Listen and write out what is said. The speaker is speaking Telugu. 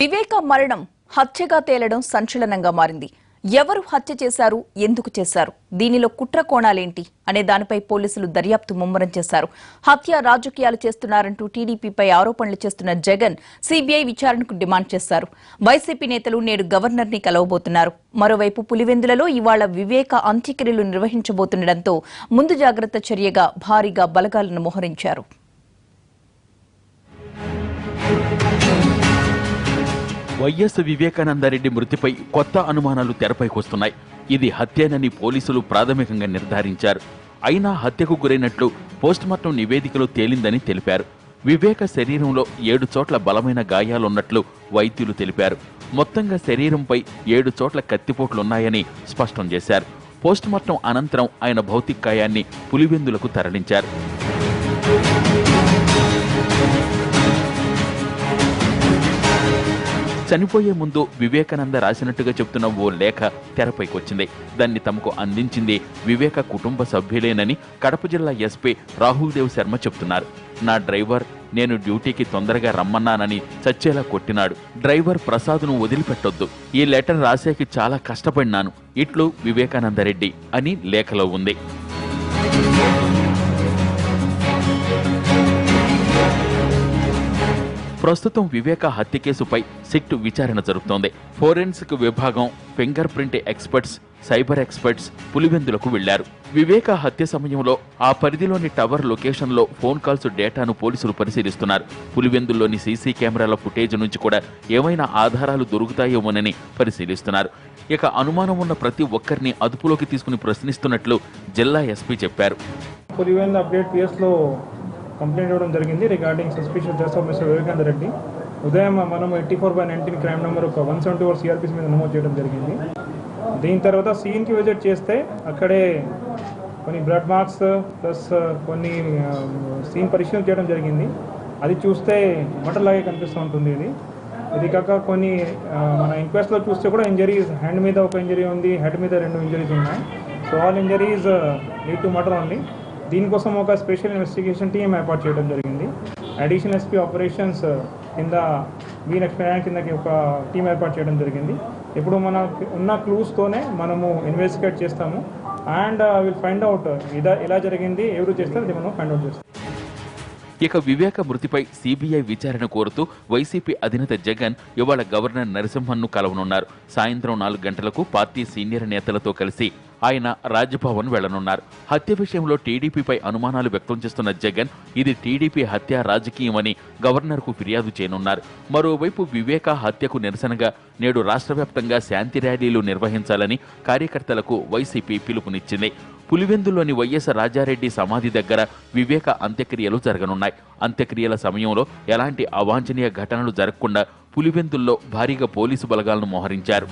వివేక మరణం హత్యగా తేలడం సంచలనంగా మారింది. ఎవరు హత్య చేశారు, ఎందుకు చేశారు, దీనిలో కుట్ర కోణాలేంటి అనే దానిపై పోలీసులు దర్యాప్తు ముమ్మరం చేశారు. హత్య రాజకీయాలు చేస్తున్నారంటూ టీడీపీపై ఆరోపణలు చేస్తున్న జగన్ సీబీఐ విచారణకు డిమాండ్ చేశారు. వైసీపీ నేతలు నేడు గవర్నర్ ని కలవబోతున్నారు. మరోవైపు పులివెందులలో ఇవాళ వివేక అంత్యక్రియలు నిర్వహించబోతుండటంతో ముందు జాగ్రత్త చర్యగా భారీగా బలగాలను మోహరించారు. వైఎస్ వివేకానందరెడ్డి మృతిపై కొత్త అనుమానాలు తెరపైకొస్తున్నాయి. ఇది హత్యేనని పోలీసులు ప్రాథమికంగా నిర్ధారించారు. అయినా హత్యకు గురైనట్లు పోస్టుమార్టం నివేదికలో తేలిందని తెలిపారు. వివేక శరీరంలో 7 చోట్ల బలమైన గాయాలున్నట్లు వైద్యులు తెలిపారు. మొత్తంగా శరీరంపై 7 చోట్ల కత్తిపోట్లున్నాయని స్పష్టం చేశారు. పోస్టుమార్టం అనంతరం ఆయన భౌతిక కాయాన్ని పులివెందులకు తరలించారు. చనిపోయే ముందు వివేకానంద రాసినట్టుగా చెప్తున్న ఓ లేఖ తెరపైకొచ్చింది. దాన్ని తమకు అందించింది వివేక కుటుంబ సభ్యులేనని కడప జిల్లా ఎస్పీ రాహుల్ దేవ్ శర్మ చెప్తున్నారు. నా డ్రైవర్ నేను డ్యూటీకి తొందరగా రమ్మన్నానని చచ్చేలా కొట్టినాడు. డ్రైవర్ ప్రసాద్ను వదిలిపెట్టొద్దు. ఈ లెటర్ రాసేకి చాలా కష్టపడినాను. ఇట్లు వివేకానందరెడ్డి అని లేఖలో ఉంది. ప్రస్తుతం వివేక హత్య కేసుపై సిట్ విచారణ జరుగుతోంది. ఫోరెన్సిక్ విభాగం, finger print experts, cyber experts పులివెందులకు వెళ్లారు. వివేక హత్య సమయంలో ఆ పరిధిలోని టవర్ లొకేషన్లో ఫోన్ కాల్స్ డేటాను పోలీసులు పరిశీలిస్తున్నారు. పులివెందుల్లోని సీసీ కెమెరాల ఫుటేజ్ నుంచి కూడా ఏమైనా ఆధారాలు దొరుకుతాయేమోనని పరిశీలిస్తున్నారు. ఇక అనుమానం ఉన్న ప్రతి ఒక్కరిని అదుపులోకి తీసుకుని ప్రశ్నిస్తున్నట్లు జిల్లా ఎస్పీ చెప్పారు. కంప్లైంట్ ఇవ్వడం జరిగింది regarding suspicious death of mister Vivekananda Reddy. ఉదయం మనం 84/19 క్రైమ్ నెంబర్ 174 సిఆర్పిసి మీద నమోదు చేయడం జరిగింది. దీని తర్వాత సీన్కి విజిట్ చేస్తే అక్కడే కొన్ని బ్లడ్ మార్క్స్ ప్లస్ కొన్ని సీన్ పరిశీలన చేయడం జరిగింది. అది చూస్తే మటర్ లాగే కనిపిస్తూ ఉంటుంది. ఇది కాక కొన్ని మన ఇంక్వెస్ట్లో చూస్తే కూడా ఇంజరీస్, హ్యాండ్ మీద ఒక ఇంజరీ ఉంది, హెడ్ మీద 2 ఇంజరీస్ ఉన్నాయి. So all injuries lead to matar only. దీనికోసం ఒక స్పెషల్ ఇన్వెస్టిగేషన్ టీం ఏర్పాటు చేయడం జరిగింది. అడిషనల్ ఎస్పీ ఆపరేషన్స్ కింద కిందకి ఒక టీం ఏర్పాటు చేయడం జరిగింది. ఇప్పుడు మన ఉన్న క్లూస్తోనే మనము ఇన్వెస్టిగేట్ చేస్తాము అండ్ విల్ ఫైండ్ అవుట్ ఎలా జరిగింది, ఎవరు చేస్తారు అది మనం ఫైండ్ అవుట్ చేస్తాం. ఇక వివేక మృతిపై సీబీఐ విచారణ కోరుతూ వైసీపీ అధినేత జగన్ ఇవాళ గవర్నర్ నరసింహన్ను కలవనున్నారు. సాయంత్రం 4 గంటలకు పార్టీ సీనియర్ నేతలతో కలిసి ఆయన రాజ్భవన్ వెళ్లనున్నారు. హత్య విషయంలో టీడీపీపై అనుమానాలు వ్యక్తం చేస్తున్న జగన్ ఇది టీడీపీ హత్య రాజకీయమని గవర్నర్కు ఫిర్యాదు చేయనున్నారు. మరోవైపు వివేక హత్యకు నిరసనగా నేడు రాష్ట్ర వ్యాప్తంగా శాంతి ర్యాలీలు నిర్వహించాలని కార్యకర్తలకు వైసీపీ పిలుపునిచ్చింది. పులివెందుల్లోని వైఎస్ రాజారెడ్డి సమాధి దగ్గర వివేక అంత్యక్రియలు జరగనున్నాయి. అంత్యక్రియల సమయంలో ఎలాంటి అవాంఛనీయ ఘటనలు జరగకుండా పులివెందుల్లో భారీగా పోలీసు బలగాలను మోహరించారు.